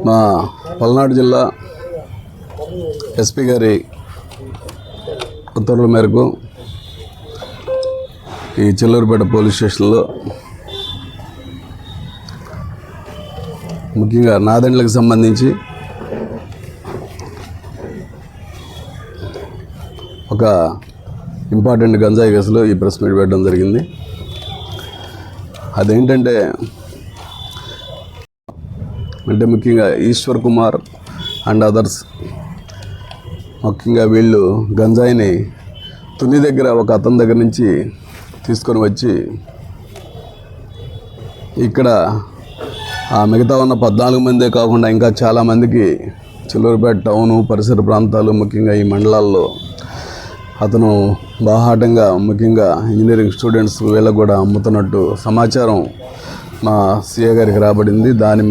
మా పల్నాడు జిల్లా ఎస్పీ గారి ఉత్తర్వుల మేరకు ఈ చిల్లూరుపేట పోలీస్ స్టేషన్లో ముఖ్యంగా నాదెండ్లకు సంబంధించి ఒక ఇంపార్టెంట్ గంజాయి కేసులో ఈ ప్రెస్ మీట్ పెట్టడం జరిగింది. అదేంటంటే ముఖ్యంగా ఈశ్వర్ కుమార్ అండ్ అదర్స్ ముఖ్యంగా వీళ్ళు గంజాయిని తుని దగ్గర ఒక అతని దగ్గర నుంచి తీసుకొని వచ్చి ఇక్కడ మిగతా ఉన్న 14 మందే కాకుండా ఇంకా చాలామందికి చిల్లూరుపేట టౌను పరిసర ప్రాంతాలు ముఖ్యంగా ఈ మండలాల్లో అతను బాహాటంగా ముఖ్యంగా ఇంజనీరింగ్ స్టూడెంట్స్ వీళ్ళకు కూడా అమ్ముతున్నట్టు సమాచారం మా సిఏ గారికి రాబడింది. దాని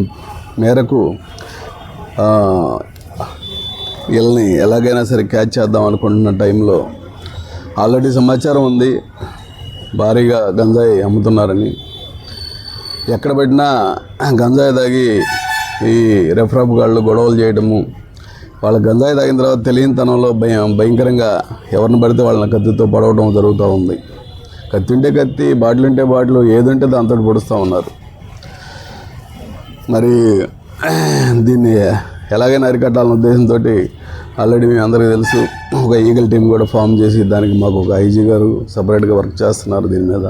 మేరకు వీళ్ళని ఎలాగైనా సరే క్యాచ్ చేద్దాం అనుకుంటున్న టైంలో ఆల్రెడీ సమాచారం ఉంది భారీగా గంజాయి అమ్ముతున్నారని. ఎక్కడ పెట్టినా గంజాయి తాగి ఈ రెఫ్రాబ్ గాళ్ళు గొడవలు చేయడము, వాళ్ళ గంజాయి తాగిన తర్వాత తెలియనితనంలో భయంకరంగా ఎవరిని పడితే వాళ్ళని కత్తితో పడవడం జరుగుతూ ఉంది. కత్తి ఉంటే కత్తి, బాటిల్ ఉంటే బాటిల్, ఏదుంటే దాంతో పొడుస్తూ ఉన్నారు. మరి దీన్ని ఎలాగైనా అరికట్టాలన్న ఉద్దేశంతో ఆల్రెడీ మేము అందరికీ తెలుసు ఒక ఈగల్ టీం కూడా ఫామ్ చేసి దానికి మాకు ఒక ఐజీ గారు సపరేట్గా వర్క్ చేస్తున్నారు. దీని మీద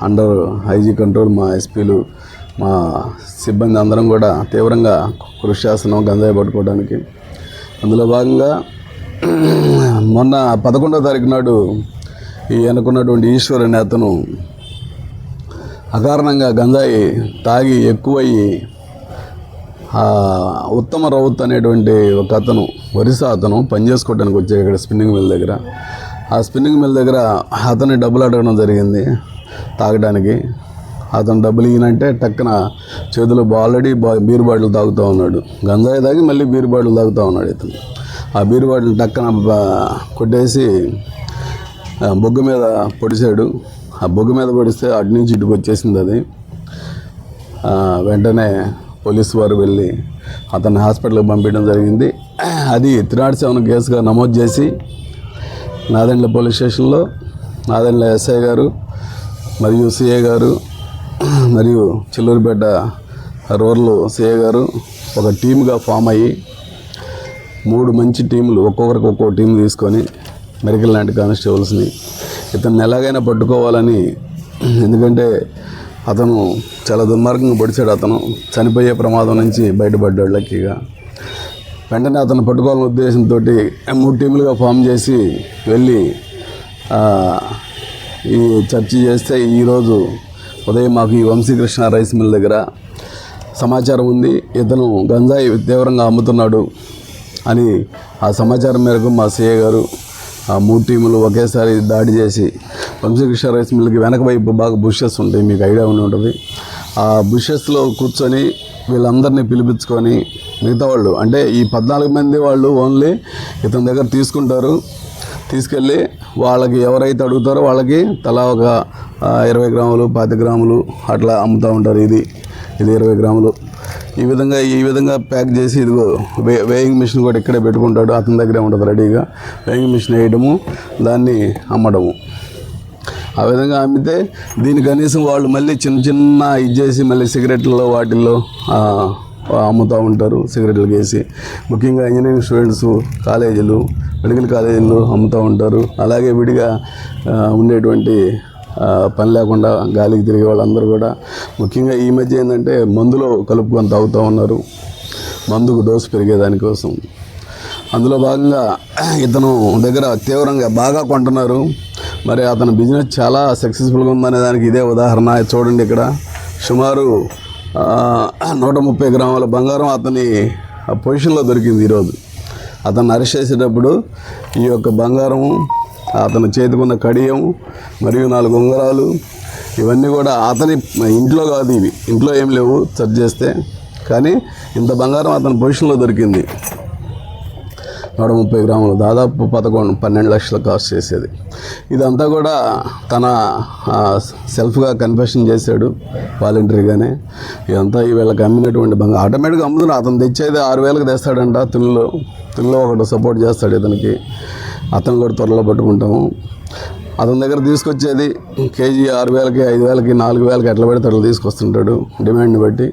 అండర్ ఐజీ కంట్రోల్ మా ఎస్పీలు మా సిబ్బంది అందరం కూడా తీవ్రంగా కృషి చేస్తున్నాం గంజాయి పట్టుకోవడానికి. అందులో భాగంగా మొన్న 11వ తారీఖు నాడు ఈ అనుకున్నటువంటి ఈశ్వర్ అనే అతను అకారణంగా గంజాయి తాగి ఎక్కువయ్యి ఉత్తమ రౌత్ అనేటువంటి ఒక అతను ఒరిస్సా అతను పనిచేసుకోవడానికి వచ్చాడు ఇక్కడ స్పిన్నింగ్ మిల్ దగ్గర. ఆ స్పిన్నింగ్ మిల్ దగ్గర అతన్ని డబ్బులు అడగడం జరిగింది తాగడానికి. అతను డబ్బులు ఇయ్యనంటే టక్కున చేతులు ఆల్రెడీ బీర్ బాటిల్ తాగుతూ ఉన్నాడు. గంజాయి తాగి మళ్ళీ బీర్ బాటిల్ తాగుతూ ఉన్నాడు ఇతను. ఆ బీర్ బాటిల్ టక్కున కొట్టేసి బొగ్గు మీద పొడిచాడు. ఆ బొగ్గు మీద పడిస్తే అటు నుంచి ఇటుకు వచ్చేసింది అది. వెంటనే పోలీసు వారు వెళ్ళి అతన్ని హాస్పిటల్కి పంపించడం జరిగింది. అది 307 కేసుగా నమోదు చేసి నాదెండ్ల పోలీస్ స్టేషన్లో నాదెండ్ల ఎస్ఐ గారు మరియు సిఏ గారు మరియు చిల్లూరుపేట రూరల్ సిఏ గారు ఒక టీమ్గా ఫామ్ అయ్యి 3 మంచి టీములు ఒక్కొక్కరికి ఒక్కో టీం తీసుకొని మెడికల్ లాంటి కానిస్టేబుల్స్ని ఇతన్ని ఎలాగైనా పట్టుకోవాలని, ఎందుకంటే అతను చాలా దుర్మార్గంగా పొడిచాడు. అతను చనిపోయే ప్రమాదం నుంచి బయటపడ్డాడు లక్కీగా. వెంటనే అతను పట్టుకోవాలనే ఉద్దేశంతో 3 టీములుగా ఫామ్ చేసి వెళ్ళి ఈ చర్చ చేస్తే ఈరోజు ఉదయం మాకు ఈ వంశీకృష్ణ రైస్ మిల్ దగ్గర సమాచారం ఉంది ఇతను గంజాయి తీవ్రంగా అమ్ముతున్నాడు అని. ఆ సమాచారం మేరకు మా సిఏ గారు 3 టీములు ఒకేసారి దాడి చేసి వంశీకృష్ణ రైస్ మిల్కి వెనక వైపు బాగా బుషెస్ ఉంటాయి, మీకు ఐడియా ఉండి ఉంటుంది. ఆ బుషెస్లో కూర్చొని వీళ్ళందరినీ పిలిపించుకొని మిగతా వాళ్ళు అంటే ఈ 14 మంది వాళ్ళు ఓన్లీ ఇతని దగ్గర తీసుకుంటారు. తీసుకెళ్ళి వాళ్ళకి ఎవరైతే అడుగుతారో వాళ్ళకి తలా ఒక 20 గ్రాములు 25 గ్రాములు అట్లా అమ్ముతూ ఉంటారు. ఇది 20 గ్రాములు ఈ విధంగా ప్యాక్ చేసి ఇదిగో వేయింగ్ మిషన్ కూడా ఇక్కడే పెట్టుకుంటాడు. అతని దగ్గరే ఉంటుంది రెడీగా. వేయింగ్ మిషన్ వేయడము, దాన్ని అమ్మడము. ఆ విధంగా అమ్మితే దీని కనీసం వాళ్ళు మళ్ళీ చిన్న ఇది చేసి మళ్ళీ సిగరెట్లలో వాటిల్లో అమ్ముతూ ఉంటారు. సిగరెట్లకు వేసి ముఖ్యంగా ఇంజనీరింగ్ స్టూడెంట్స్ కాలేజీలు మెడికల్ కాలేజీలు అమ్ముతూ ఉంటారు. అలాగే విడిగా ఉండేటువంటి పని లేకుండా గాలికి తిరిగే వాళ్ళందరూ కూడా ముఖ్యంగా ఈ మధ్య ఏంటంటే మందులో కలుపుకొని తాగుతూ ఉన్నారు, మందుకు డోసు పెరిగేదానికోసం. అందులో భాగంగా ఇతను దగ్గర తీవ్రంగా బాగా కొంటున్నారు. మరి అతని బిజినెస్ చాలా సక్సెస్ఫుల్గా ఉందనే దానికి ఇదే ఉదాహరణ. చూడండి, ఇక్కడ సుమారు 130 గ్రాముల బంగారం అతని పొజిషన్లో దొరికింది ఈరోజు. అతన్ని అరెస్ట్ చేసేటప్పుడు ఈ యొక్క బంగారము, అతని చేతికున్న కడియం మరియు 4 ఉంగరాలు ఇవన్నీ కూడా అతని ఇంట్లో కాదు, ఇవి ఇంట్లో ఏం లేవు సెర్చ్ చేస్తే, కానీ ఇంత బంగారం అతని పొజిషన్లో దొరికింది. 130 గ్రాములు, దాదాపు 12 లక్షలు కాస్ట్ చేసేది. ఇదంతా కూడా తన సెల్ఫ్గా కన్ఫెషన్ చేశాడు వాలంటరీగానే. ఇదంతా వీళ్ళకి అమ్మినటువంటి బంగారం ఆటోమేటిక్గా అమ్ముతున్నా. అతను తెచ్చేది 6,000కి తెస్తాడంట. తుల్లో ఒకటి సపోర్ట్ చేస్తాడు ఇతనికి. అతను కూడా త్వరలో పట్టుకుంటాము. అతని దగ్గర తీసుకొచ్చేది కేజీ 6,000కి, 5,000కి, 4,000కి ఎట్లా పెడితే అట్లా తీసుకొస్తుంటాడు డిమాండ్ని బట్టి.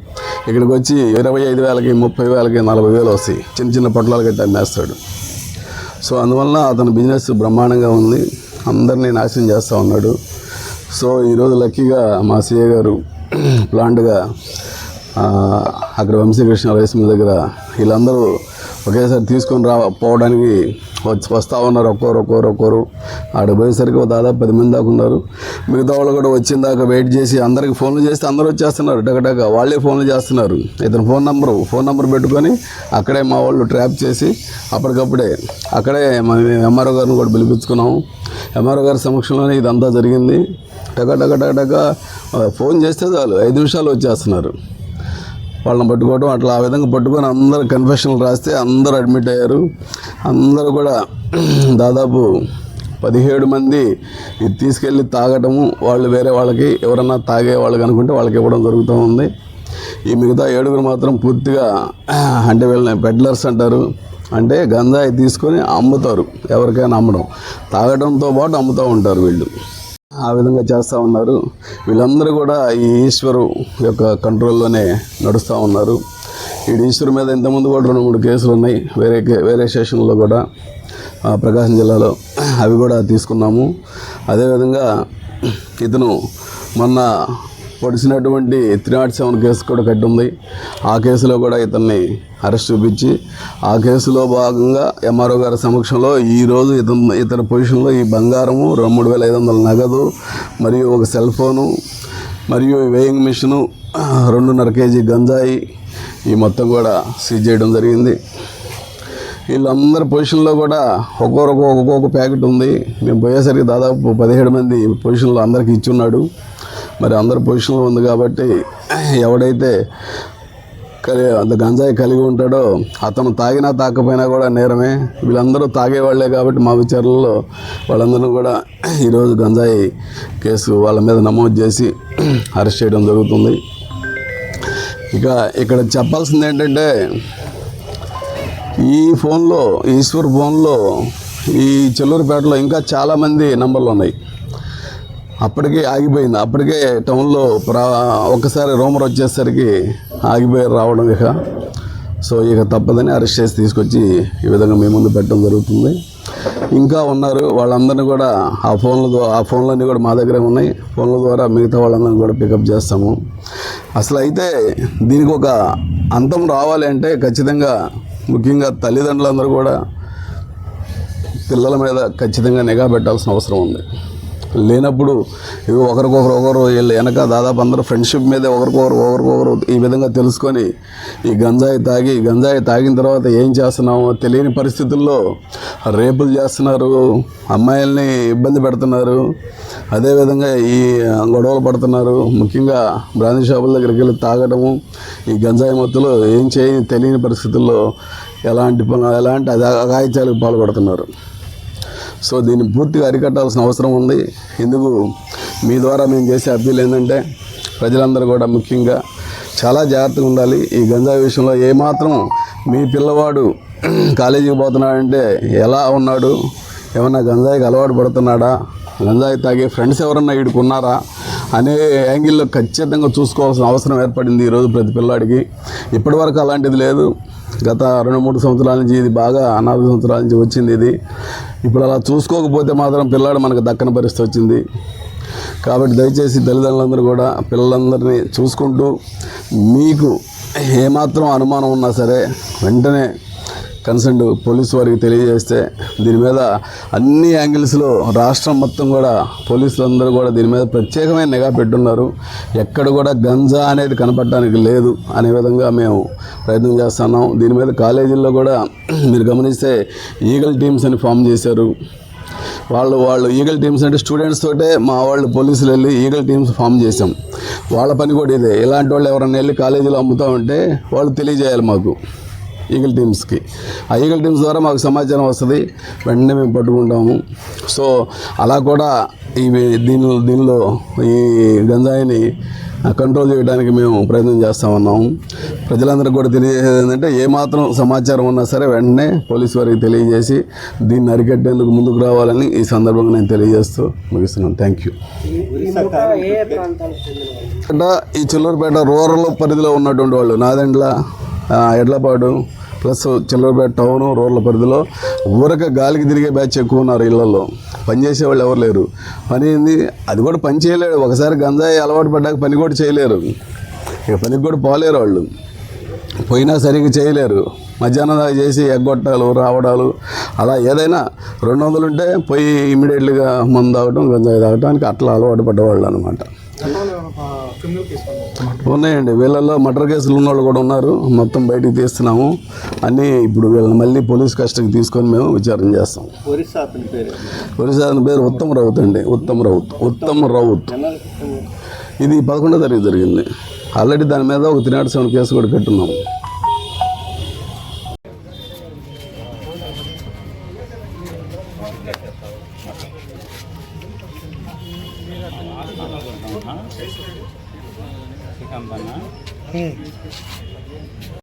ఇక్కడికి వచ్చి 25,000కి, 30,000కి, 40,000 వస్తాయి. చిన్న చిన్న పొట్లాలు కట్టి అమ్మేస్తాడు. సో అందువల్ల అతని బిజినెస్ బ్రహ్మాండంగా ఉంది. అందరినీ నాశనం చేస్తూ ఉన్నాడు. సో ఈరోజు లక్కీగా మా సిఏ గారు ప్లాంట్గా అక్కడ వంశీకృష్ణ రైస్ మిల్ దగ్గర వీళ్ళందరూ ఒకేసారి తీసుకొని పోవడానికి వస్తూ ఉన్నారు. ఒక్కోరు ఆడ పోయేసరికి దాదాపు 10 మంది దాకా ఉన్నారు. మిగతా వాళ్ళు కూడా వచ్చిన దాకా వెయిట్ చేసి అందరికి ఫోన్లు చేస్తే అందరూ వచ్చేస్తున్నారు. టగటగ వాళ్ళే ఫోన్లు చేస్తున్నారు. ఇతను ఫోన్ నెంబర్ పెట్టుకొని అక్కడే మా వాళ్ళు ట్రాప్ చేసి అప్పటికప్పుడే అక్కడే ఎంఆర్ఓ గారిని కూడా పిలిపించుకున్నాము. ఎంఆర్ఓ గారి సమక్షంలోనే ఇదంతా జరిగింది. టగటగ ఫోన్ చేస్తే చాలు 5 నిమిషాలు వచ్చేస్తున్నారు. వాళ్ళని పట్టుకోవడం అట్లా ఆ విధంగా పట్టుకొని అందరూ కన్ఫెషన్లు రాస్తే అందరూ అడ్మిట్ అయ్యారు. అందరూ కూడా దాదాపు 17 మంది ఇది తీసుకెళ్ళి తాగటము, వాళ్ళు వేరే వాళ్ళకి ఎవరన్నా తాగే వాళ్ళకి అనుకుంటే వాళ్ళకి ఇవ్వడం జరుగుతూ ఉంది. ఈ మిగతా 7 మాత్రం పూర్తిగా అంటే వీళ్ళని పెడ్లర్స్ అంటారు. అంటే గంజాయి తీసుకొని అమ్ముతారు, ఎవరికైనా అమ్మడం, తాగడంతో పాటు అమ్ముతూ ఉంటారు వీళ్ళు. ఆ విధంగా చేస్తూ ఉన్నారు. వీళ్ళందరూ కూడా ఈ ఈశ్వరు యొక్క కంట్రోల్లోనే నడుస్తూ ఉన్నారు. ఈ ఈశ్వరు మీద ఇంతకుముందు కూడా 2-3 కేసులు ఉన్నాయి వేరే స్టేషన్లో కూడా, ప్రకాశం జిల్లాలో. అవి కూడా తీసుకున్నాము. అదేవిధంగా ఇతను మొన్న పొడిచినటువంటి 307 కేసు కూడా కట్టి ఉంది. ఆ కేసులో కూడా ఇతన్ని అరెస్ట్ చూపించి ఆ కేసులో భాగంగా ఎంఆర్ఓ గారి సమక్షంలో ఈరోజు ఇతని పొజిషన్లో ఈ బంగారము 3,500 నగదు మరియు ఒక సెల్ ఫోను మరియు వేయింగ్ మిషను 2.5 కేజీ గంజాయి ఈ మొత్తం కూడా సీజ్ చేయడం జరిగింది. వీళ్ళందరి పొజిషన్లో కూడా ఒక్కొక్క ప్యాకెట్ ఉంది. మేము పోయేసరికి దాదాపు 17 మంది పొజిషన్లో అందరికీ ఇచ్చున్నాడు. మరి అందరి పొజిషన్లో ఉంది కాబట్టి ఎవడైతే అంత గంజాయి కలిగి ఉంటాడో అతను తాగినా తాకపోయినా కూడా నేరమే. వీళ్ళందరూ తాగేవాళ్లే కాబట్టి మా విచారణలో వాళ్ళందరూ కూడా ఈరోజు గంజాయి కేసు వాళ్ళ మీద నమోదు చేసి అరెస్ట్ చేయడం జరుగుతుంది. ఇక ఇక్కడ చెప్పాల్సింది ఏంటంటే ఈ ఫోన్లో ఈశ్వర్ ఫోన్లో ఈ చెల్లూరుపేటలో ఇంకా చాలామంది నంబర్లు ఉన్నాయి. అప్పటికే ఆగిపోయింది. అప్పటికే టౌన్లో ఒక్కసారి రూమర్ వచ్చేసరికి ఆగిపోయి రావడం ఇక తప్పదని అరెస్ట్ చేసి తీసుకొచ్చి ఈ విధంగా మీ ముందు పెట్టడం జరుగుతుంది. ఇంకా ఉన్నారు వాళ్ళందరినీ కూడా ఆ ఫోన్లన్నీ కూడా మా దగ్గరే ఉన్నాయి. ఫోన్ల ద్వారా మిగతా వాళ్ళందరినీ కూడా పికప్ చేస్తాము. అసలు అయితే దీనికి ఒక అంతం రావాలి అంటే ఖచ్చితంగా ముఖ్యంగా తల్లిదండ్రులందరూ కూడా పిల్లల మీద ఖచ్చితంగా నిఘా పెట్టాల్సిన అవసరం ఉంది. లేనప్పుడు ఒకరు వీళ్ళు వెనక దాదాపు అందరూ ఫ్రెండ్షిప్ మీదే ఒకరికొకరు ఈ విధంగా తెలుసుకొని ఈ గంజాయి తాగిన తర్వాత ఏం చేస్తున్నామో తెలియని పరిస్థితుల్లో రేపులు చేస్తున్నారు, అమ్మాయిల్ని ఇబ్బంది పెడుతున్నారు, అదేవిధంగా ఈ గొడవలు పడుతున్నారు. ముఖ్యంగా బ్రాందీ షాపుల దగ్గరికి వెళ్ళి తాగడము, ఈ గంజాయి మత్తులో ఏం తెలియని పరిస్థితుల్లో ఎలాంటి అఘాయిత్యాలకు పాల్పడుతున్నారు. సో దీన్ని పూర్తిగా అరికట్టాల్సిన అవసరం ఉంది. ఇందుకు మీ ద్వారా మేము చేసే అప్పీల్ ఏంటంటే ప్రజలందరూ కూడా ముఖ్యంగా చాలా జాగ్రత్తగా ఉండాలి. ఈ గంజాయి విషయంలో ఏమాత్రం మీ పిల్లవాడు కాలేజీకి పోతున్నాడంటే ఎలా ఉన్నాడు, ఏమన్నా గంజాయికి అలవాటు పడుతున్నాడా, గంజాయి తాగే ఫ్రెండ్స్ ఎవరన్నా వీడికి ఉన్నారా అనే యాంగిల్లో ఖచ్చితంగా చూసుకోవాల్సిన అవసరం ఏర్పడింది ఈరోజు ప్రతి పిల్లాడికి. ఇప్పటివరకు అలాంటిది లేదు. గత 2-3 సంవత్సరాల నుంచి ఇది బాగా 4 సంవత్సరాల నుంచి వచ్చింది ఇది. ఇప్పుడు అలా చూసుకోకపోతే మాత్రం పిల్లాడు మనకు దక్కని పరిస్థితి వచ్చింది. కాబట్టి దయచేసి తల్లిదండ్రులందరూ కూడా పిల్లలందరినీ చూసుకుంటూ మీకు ఏమాత్రం అనుమానం ఉన్నా సరే వెంటనే కన్సర్న్ పోలీసు వారికి తెలియజేస్తే దీని మీద అన్ని యాంగిల్స్లో రాష్ట్రం మొత్తం కూడా పోలీసులందరూ కూడా దీని మీద ప్రత్యేకమైన నిఘా పెట్టున్నారు. ఎక్కడ కూడా గంజా అనేది కనపడడానికి లేదు అనే విధంగా మేము ప్రయత్నం చేస్తున్నాం. దీని మీద కాలేజీల్లో కూడా మీరు గమనిస్తే ఈగల్ టీమ్స్ అని ఫామ్ చేశారు. వాళ్ళు ఈగల్ టీమ్స్ అంటే స్టూడెంట్స్ తోటే మా వాళ్ళు పోలీసులు వెళ్ళి ఈగల్ టీమ్స్ ఫామ్ చేసాం. వాళ్ళ పని కూడా ఇదే. ఇలాంటి వాళ్ళు ఎవరన్నా వెళ్ళి కాలేజీలో అమ్ముతూ ఉంటే వాళ్ళు తెలియజేయాలి మాకు. ఈగల్ టీమ్స్కి. ఆ ఈగల్ టీమ్స్ ద్వారా మాకు సమాచారం వస్తుంది, వెంటనే మేము పట్టుకుంటాము. సో అలా కూడా దీనిలో ఈ గంజాయిని కంట్రోల్ చేయడానికి మేము ప్రయత్నం చేస్తూ ఉన్నాము. ప్రజలందరికీ కూడా తెలియజేసేది ఏంటంటే, ఏమాత్రం సమాచారం ఉన్నా సరే వెంటనే పోలీసు వారికి తెలియజేసి దీన్ని అరికట్టేందుకు ముందుకు రావాలని ఈ సందర్భంగా నేను తెలియజేస్తూ ముగిస్తున్నాను. Thank you. ఈ చిల్లూరుపేట రూరల్ పరిధిలో ఉన్నటువంటి వాళ్ళు Nadendla, Edlapadu plus Chilluripeta town rural పరిధిలో ఊరక గాలికి తిరిగే బ్యాచ్ ఎక్కువ ఉన్నారు. ఇళ్లలో పనిచేసే వాళ్ళు ఎవరు లేరు. పని ఏంది, అది కూడా పని చేయలేడు. ఒకసారి గంజాయి అలవాటు పడ్డాక పని కూడా చేయలేరు, ఇక పనికి కూడా పోలేరు. వాళ్ళు పోయినా సరిగ్గా చేయలేరు. మధ్యాహ్నం దాకా చేసి ఎగ్గొట్టాలు రావడాలు అలా ఏదైనా 200 ఉంటే పోయి ఇమీడియట్లీగా మందు తాగటం గంజాయి తాగటానికి అట్లా అలవాటు పడ్డవాళ్ళు అనమాట. ఉన్నాయండి, వీళ్ళల్లో మర్డర్ కేసులు ఉన్నవాళ్ళు కూడా ఉన్నారు. మొత్తం బయటికి తీస్తున్నాము అన్నీ. ఇప్పుడు వీళ్ళని మళ్ళీ పోలీస్ కస్టడీకి తీసుకొని మేము విచారణ చేస్తాం. ఒరిస్సా అతని పేరు ఉత్తమ్ రౌత్ అండి. ఉత్తమ్ రౌత్. ఇది 11వ తారీఖు జరిగింది. ఆల్రెడీ దాని మీద ఒక 307 కేసు కూడా కట్టున్నాం.